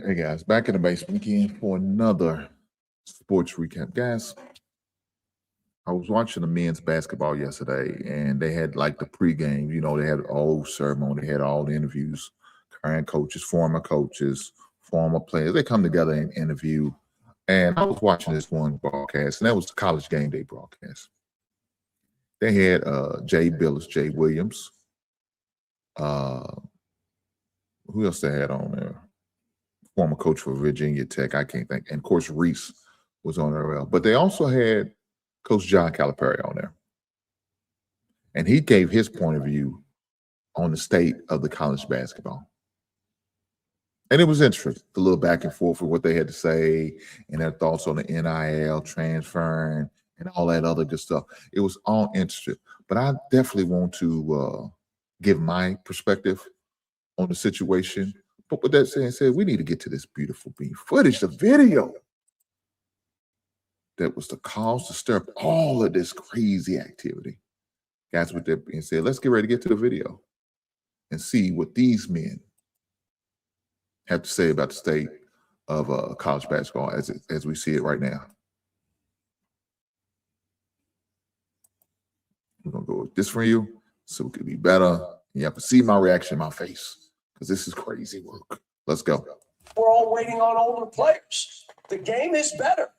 Hey guys, back in the basement again for another sports recap. Guys, I was watching the men's basketball yesterday and they had like the pregame, they had all ceremony, they had all the interviews, current coaches, former players. They come together and interview. And I was watching this one broadcast, and that was the College GameDay broadcast. They had Jay Billis, Jay Williams. Who else they had on there? Former coach for Virginia Tech, I can't think. And of course, Reese was on there. Well. But they also had Coach John Calipari on there. And he gave his point of view on the state of the college basketball. And it was interesting, the little back and forth with what they had to say and their thoughts on the NIL, transferring, and all that other good stuff. It was all interesting. But I definitely want to give my perspective on the situation. But with that said, we need to get to this beautiful beam footage, the video that was the cause to stir up all of this crazy activity. Guys, with that being said, let's get ready to get to the video and see what these men have to say about the state of college basketball as we see it right now. We're going to go with this for you so it can be better. You have to see my reaction in my face because this is crazy work. Let's go. We're all waiting on older players. The game is better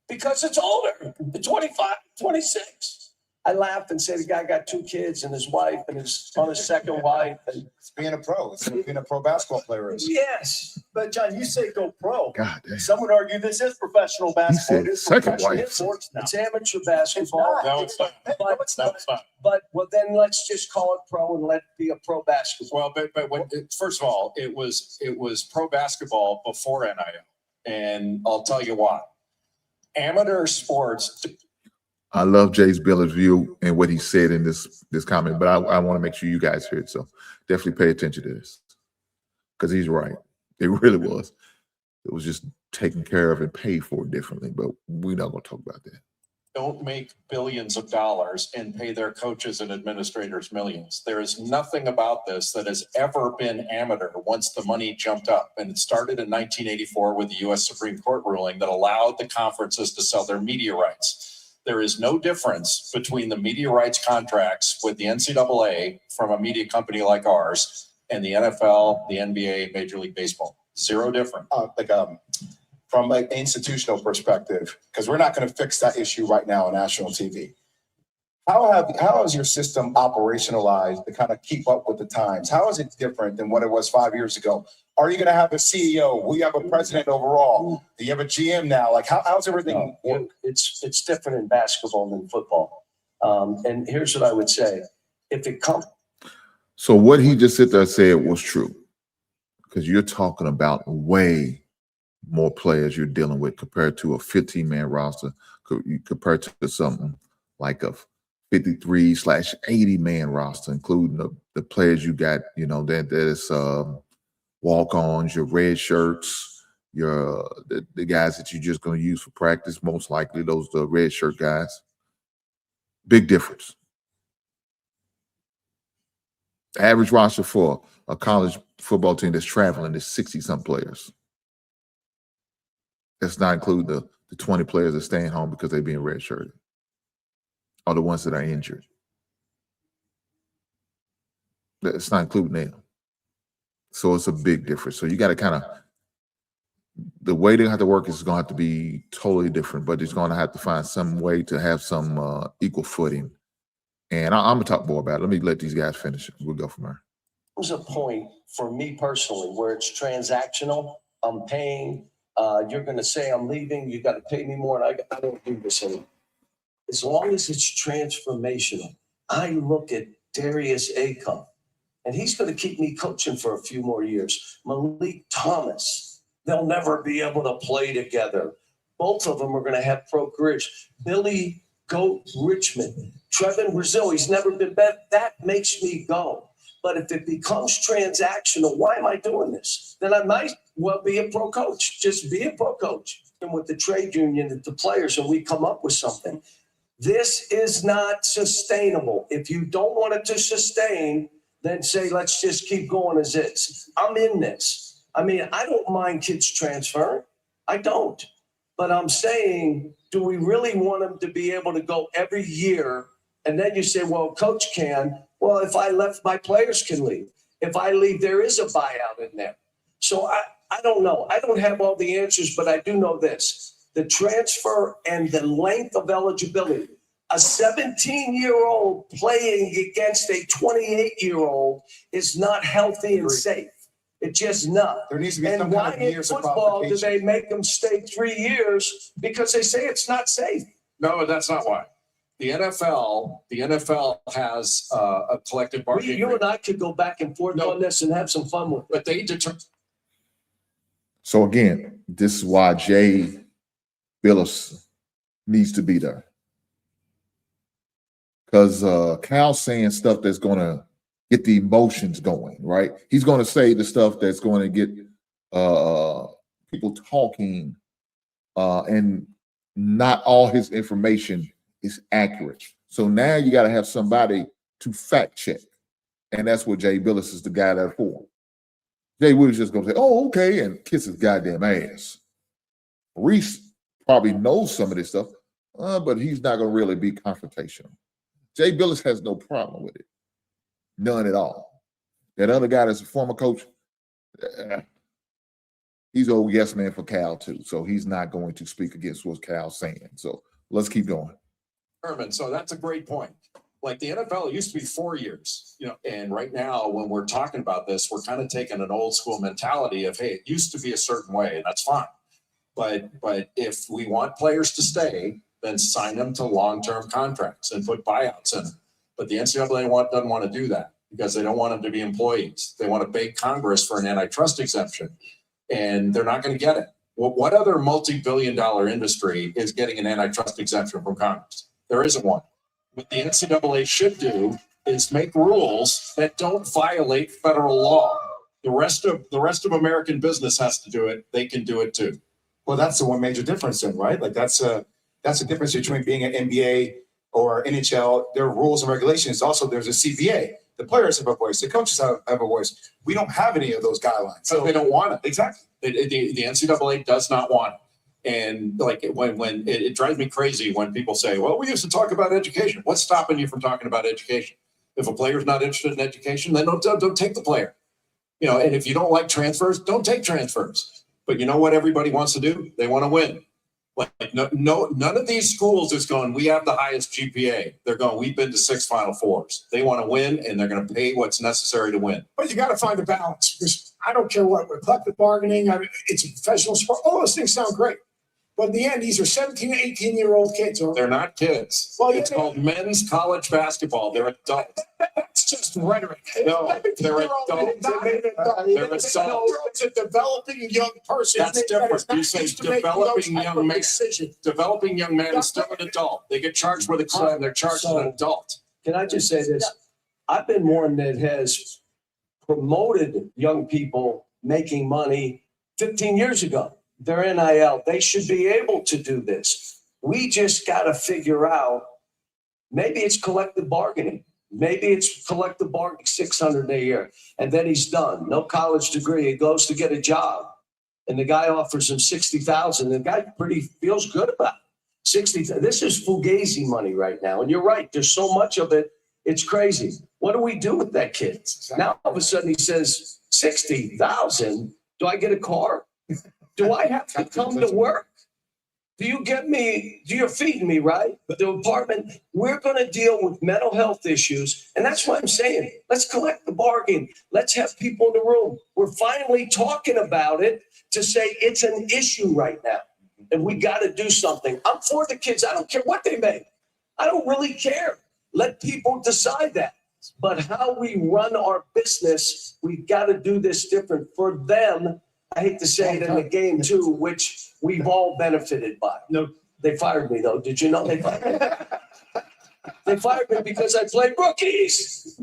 because it's older. The 25, 26. I laughed and said the guy got 2 kids and his wife and his on his second wife. And it's being a pro. It's being a pro basketball player is. Yes. But John, you say go pro. God damn. Some would argue this is professional basketball. He said second wife. It's amateur basketball. No, it's not. But well, then let's just call it pro and let it be a pro basketball. Well, but when, first of all, it was pro basketball before NIL, and I'll tell you why. Amateur sports. I love Jay's Biller's view and what he said in this comment, but I want to make sure you guys hear it. So definitely pay attention to this because he's right. It really was. It was just taken care of and paid for differently, but we're not going to talk about that. Don't make billions of dollars and pay their coaches and administrators millions. There is nothing about this that has ever been amateur once the money jumped up. And it started in 1984 with the U.S. Supreme Court ruling that allowed the conferences to sell their media rights. There is no difference between the media rights contracts with the NCAA from a media company like ours and the NFL, the NBA, Major League Baseball. Zero different. From an institutional perspective, because we're not going to fix that issue right now on national TV. How is your system operationalized to kind of keep up with the times? How is it different than what it was 5 years ago? Are you going to have a CEO? Will you have a president overall? Do you have a GM now? Like, how's everything work? It's different in basketball than football. And here's what I would say. If it comes. So what he just sit there and said was true because you're talking about way more players you're dealing with compared to a 15-man roster, compared to something like a 53/80-man roster, including the players you got, that is walk-ons, your red shirts, the guys that you're just going to use for practice, most likely those the red shirt guys. Big difference. The average roster for a college football team that's traveling is 60-something players. That's not including the 20 players that are staying home because they're being redshirted, or the ones that are injured. That's not including them. So it's a big difference. So you got to kind of, the way they have to work is going to have to be totally different, but it's going to have to find some way to have some equal footing. And I'm going to talk more about it. Let me let these guys finish. We'll go from there. There's a point for me personally where it's transactional. I'm paying. You're going to say I'm leaving. You got to pay me more. And I don't do this anymore. As long as it's transformational, I look at Darius Acom, and he's going to keep me coaching for a few more years. Malik Thomas, they'll never be able to play together. Both of them are going to have pro careers. Billy Goat Richmond, Trevin Brazil, he's never been better. That makes me go. But if it becomes transactional, why am I doing this? Then I might well be a pro coach. Just be a pro coach. And with the trade union, the players, and we come up with something. This is not sustainable. If you don't want it to sustain, then say, let's just keep going as is. I'm in this. I mean, I don't mind kids transferring. I don't. But I'm saying, do we really want them to be able to go every year? And then you say, well, coach can. Well, if I left, my players can leave. If I leave, there is a buyout in there. So I don't know. I don't have all the answers, but I do know this. The transfer and the length of eligibility. A 17-year-old playing against a 28-year-old is not healthy and safe. It's just not. There needs to be And some why kind of in years of football do qualification. they make them stay 3 years? Because they say it's not safe. No, that's not why. The NFL has a collective bargaining You and agreement, I could go back and forth No. on this and have some fun with it. but they determine. So again, this is why Jay Billis needs to be there. Because Cal's saying stuff that's going to get the emotions going, right? He's going to say the stuff that's going to get people talking, and not all his information is accurate. So now you got to have somebody to fact check. And that's what Jay Billis is the guy there for. Jay Willis just going to say, oh, okay, and kiss his goddamn ass. Reese probably knows some of this stuff, but he's not going to really be confrontational. Jay Billis has no problem with it. None at all. That other guy that's a former coach, he's old yes man for Cal too. So he's not going to speak against what Cal's saying. So let's keep going. So that's a great point. Like the NFL, it used to be 4 years, and right now when we're talking about this, we're kind of taking an old school mentality of, hey, it used to be a certain way, and that's fine. But if we want players to stay, then sign them to long-term contracts and put buyouts in them. But the NCAA doesn't want to do that because they don't want them to be employees. They want to beg Congress for an antitrust exemption, and they're not going to get it. Well, what other multi-billion-dollar industry is getting an antitrust exemption from Congress? There isn't one. What the NCAA should do is make rules that don't violate federal law. The rest of American business has to do it. They can do it too. Well, that's the one major difference then, right? Like that's a difference between being an NBA or NHL. There are rules and regulations. Also, there's a CBA. The players have a voice. The coaches have a voice. We don't have any of those guidelines. So they don't want it. Exactly. The NCAA does not want it. And like when it drives me crazy when people say, well, we used to talk about education. What's stopping you from talking about education? If a player's not interested in education, then don't take the player. And if you don't like transfers, don't take transfers. But you know what everybody wants to do? They want to win. Like none of these schools is going, we have the highest GPA. They're going, we've been to 6 Final Fours. They want to win, and they're going to pay what's necessary to win. But you got to find a balance, because I don't care what, with collective bargaining, it's a professional sport. All those things sound great. But in the end, these are 17, 18-year-old kids. They're not kids. Well, it's called men's college basketball. They're adults. That's just rhetoric. No, they're adults. They're adults. It's a developing young person. That's different. You say developing young man. Developing young man is still an adult. They get charged with a crime. They're charged as an adult. Can I just say this? I've been one that has promoted young people making money 15 years ago. They're NIL. They should be able to do this. We just got to figure out, maybe it's collective bargaining. Maybe it's collective bargaining, $600 a year. And then he's done. No college degree. He goes to get a job. And the guy offers him $60,000. The guy pretty feels good about it. $60,000. This is fugazi money right now. And you're right. There's so much of it. It's crazy. What do we do with that kid? Exactly. Now all of a sudden he says, $60,000. Do I get a car? Do I have to come to work? Do you get me? You're feeding me, right? The department, we're going to deal with mental health issues. And that's what I'm saying. Let's collect the bargain. Let's have people in the room. We're finally talking about it to say it's an issue right now. And we got to do something. I'm for the kids. I don't care what they make. I don't really care. Let people decide that. But how we run our business, we've got to do this different for them. I hate to say it in the game too, which we've all benefited by. No, they fired me though. Did you know they fired me? They fired me because I played rookies.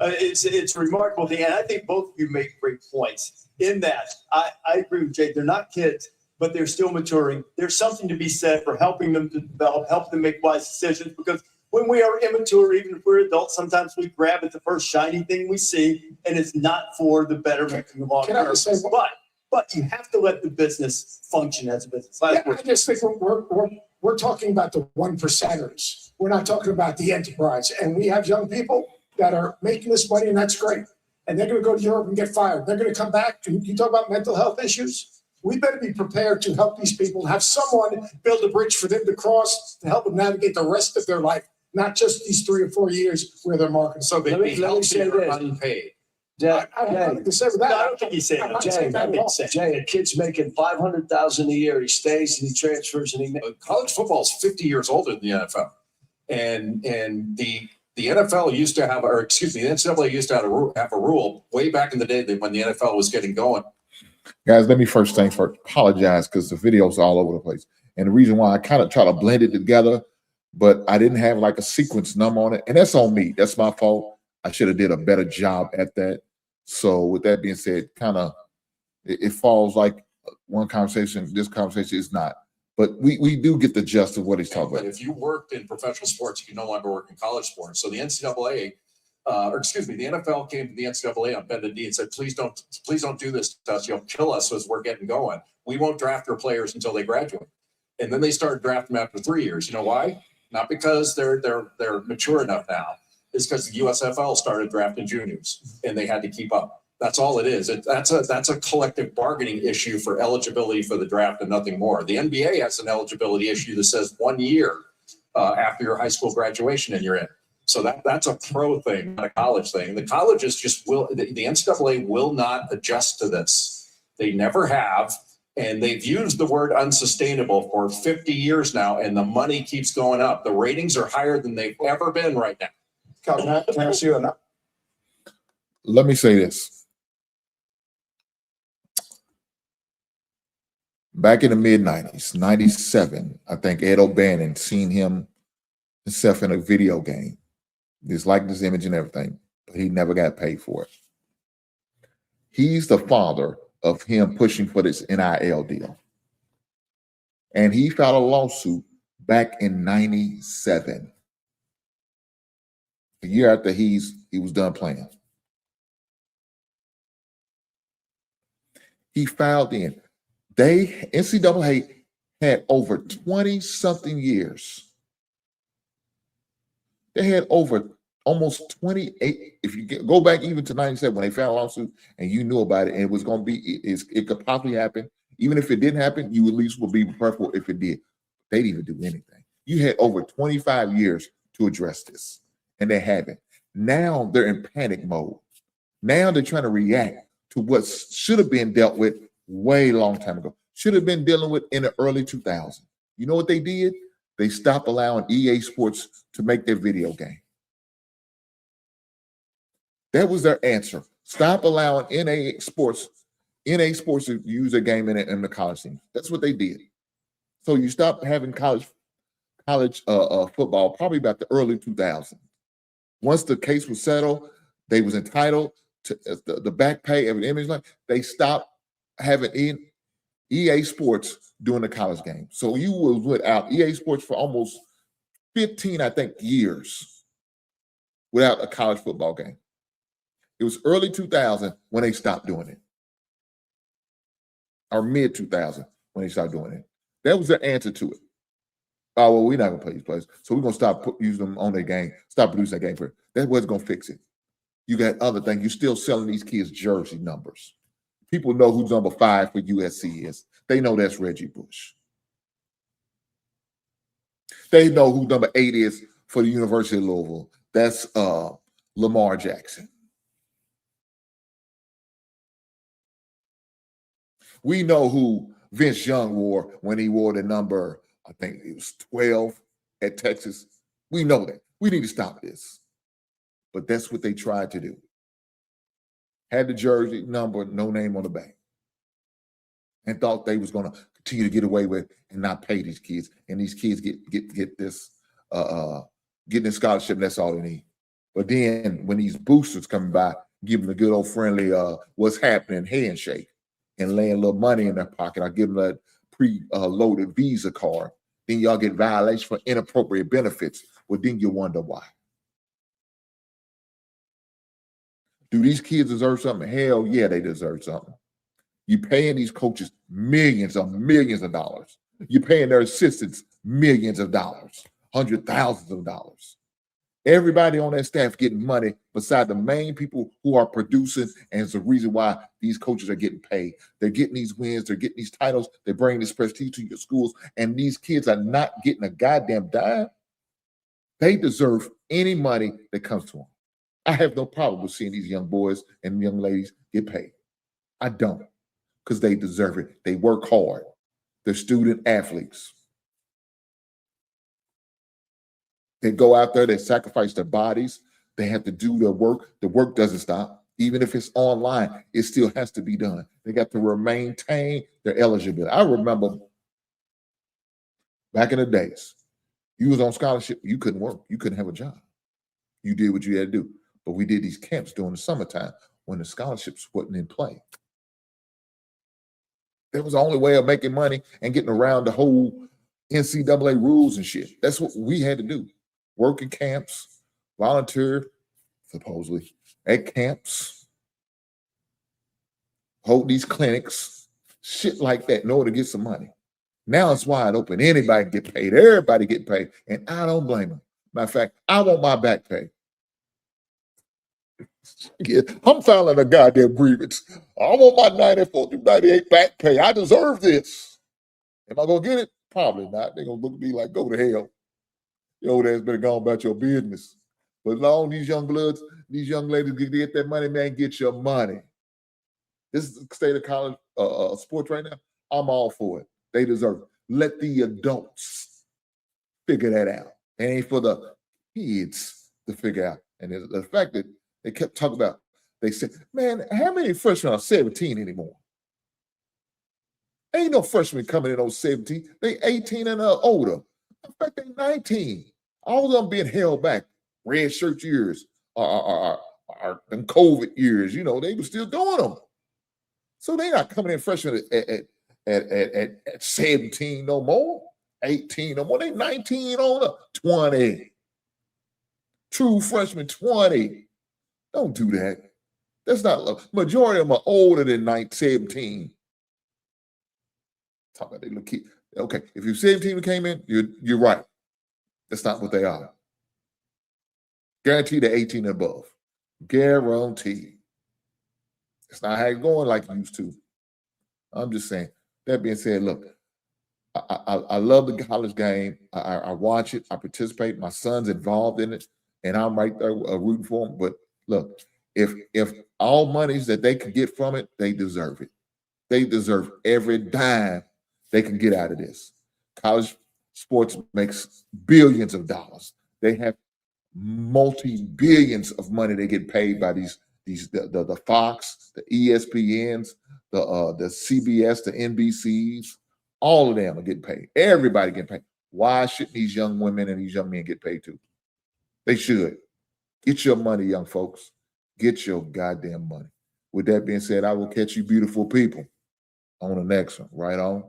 It's remarkable, Dan. I think both of you make great points in that. I agree with Jake. They're not kids, but they're still maturing. There's something to be said for helping them to develop, help them make wise decisions, because when we are immature, even if we're adults, sometimes we grab at the first shiny thing we see, and it's not for the betterment in the long Can I term. just say one- But you have to let the business function as a business. Yeah, I just think we're talking about the 1%ers. We're not talking about the enterprise. And we have young people that are making this money, and that's great. And they're going to go to Europe and get fired. They're going to come back. And you talk about mental health issues. We better be prepared to help these people, have someone build a bridge for them to cross to help them navigate the rest of their life, not just these 3 or 4 years where they're marketing. So they'd Let me be healthy say or this. unpaid. Jay, I have nothing to say with that. No, I don't think he's saying I'm that. not Jay, saying that at all. Jay, a kid's making 500,000 a year. He stays and he transfers and he. College football is 50 years older than the NFL. And the NFL used to have, or excuse me, the NCAA used to have a rule way back in the day that when the NFL was getting going. Guys, let me first apologize because the video's all over the place. And the reason why I kind of try to blend it together, but I didn't have like a sequence number on it. And that's on me. That's my fault. I should have did a better job at that. So with that being said, kind of it falls like one conversation. This conversation is not. But we do get the gist of what he's talking But about. if you worked in professional sports, you can no longer work in college sports. So the NCAA, or excuse me, the NFL came to the NCAA on bended knee and said, please don't do this to us. You'll kill us as we're getting going. We won't draft your players until they graduate. And then they started drafting them after 3 years. You know why? Not because they're mature enough now. It's because the USFL started drafting juniors and they had to keep up. That's all it is. That's a collective bargaining issue for eligibility for the draft and nothing more. The NBA has an eligibility issue that says 1 year after your high school graduation and you're in. So that's a pro thing, not a college thing. The colleges just the NCAA will not adjust to this. They never have. And they've used the word unsustainable for 50 years now, and the money keeps going up. The ratings are higher than they've ever been right now. Can I ask you or not? Let me say this. Back in the mid-90s, 97, I think Ed O'Bannon seen himself in a video game. Just like this image and everything, but he never got paid for it. He's the father of him pushing for this NIL deal. And he filed a lawsuit back in 97, a year after he was done playing. He filed in. NCAA had over 20-something years. They had over almost 28. If you go back even to 97 when they filed a lawsuit and you knew about it and it was going to be, it could possibly happen. Even if it didn't happen, you at least will be prepared if it did. They didn't even do anything. You had over 25 years to address this, and they haven't. Now they're in panic mode. Now they're trying to react to what should have been dealt with way long time ago. Should have been dealing with in the early 2000s. You know what they did? They stopped allowing EA Sports to make their video game. That was their answer. Stop allowing NA Sports to use their game in the college team. That's what they did. So you stop having college football probably about the early 2000s. Once the case was settled, they was entitled to the back pay of an image line. They stopped having EA Sports doing the college game. So you was without EA Sports for almost 15, I think, years without a college football game. It was early 2000 when they stopped doing it, or mid 2000 when they stopped doing it. That was their answer to it. Oh, well, we're not going to play these players, so we're going to stop using them on their game, stop producing that game for it. That's what's going to fix it. You got other things. You're still selling these kids jersey numbers. People know who number 5 for USC is. They know that's Reggie Bush. They know who number 8 is for the University of Louisville. That's Lamar Jackson. We know who Vince Young wore when he wore the number, I think it was 12 at Texas. We know that. We need to stop this. But that's what they tried to do. Had the jersey number, no name on the back. And thought they was going to continue to get away with and not pay these kids. And these kids get this, getting a scholarship, and that's all they need. But then when these boosters come by, give them a good old friendly what's happening handshake and laying a little money in their pocket, I give them a pre-loaded Visa card, then y'all get violation for inappropriate benefits Well, then you wonder why. Do these kids deserve something? Hell yeah, they deserve something. You're paying these coaches millions of dollars. You're paying their assistants millions of dollars, hundred thousands of dollars. Everybody on that staff getting money beside the main people who are producing, and it's the reason why these coaches are getting paid. They're getting these wins, they're getting these titles, they're bringing this prestige to your schools, and these kids are not getting a goddamn dime. They deserve any money that comes to them. I have no problem with seeing these young boys and young ladies get paid. I don't, because they deserve it. They work hard. They're student athletes. They go out there, they sacrifice their bodies. They have to do their work. The work doesn't stop. Even if it's online, it still has to be done. They got to maintain their eligibility. I remember back in the days, you was on scholarship, you couldn't work. You couldn't have a job. You did what you had to do. But we did these camps during the summertime when the scholarships wasn't in play. That was the only way of making money and getting around the whole NCAA rules and shit. That's what we had to do. Work in camps, volunteer, supposedly, at camps, hold these clinics, shit like that in order to get some money. Now it's wide open. Anybody can get paid. Everybody get paid. And I don't blame them. Matter of fact, I want my back pay. Yeah, I'm filing a goddamn grievance. I want my 94 through 98 back pay. I deserve this. Am I going to get it? Probably not. They're going to look at me like, go to hell. Your old ass better go on about your business. But as long as these young bloods, these young ladies get that money, man, get your money. This is the state of college sports right now. I'm all for it. They deserve it. Let the adults figure that out. It ain't for the kids to figure out. And the fact that they kept talking about, they said, man, how many freshmen are 17 anymore? Ain't no freshmen coming in on 17. They 18 and older. In fact, they 19. All of them being held back. Red shirt years are them COVID years. You know, they were still doing them. So they're not coming in freshmen at 17 no more, 18 no more. They 19 on up, 20. True freshmen, 20. Don't do that. That's not love. Majority of them are older than 17. Talk about they look kid. Okay, if you're 17 who came in, you're right. That's not what they are. Guaranteed they're 18 and above. Guaranteed. It's not how it's going like it used to. I'm just saying. That being said, look, I love the college game. I watch it. I participate. My son's involved in it, and I'm right there rooting for him. But look, if all monies that they can get from it, they deserve it. They deserve every dime they can get out of this. College sports makes billions of dollars. They have multi-billions of money they get paid by the Fox, the ESPNs, the CBS, the NBCs. All of them are getting paid. Everybody getting paid. Why shouldn't these young women and these young men get paid too? They should. Get your money, young folks. Get your goddamn money. With that being said, I will catch you beautiful people on the next one. Right on.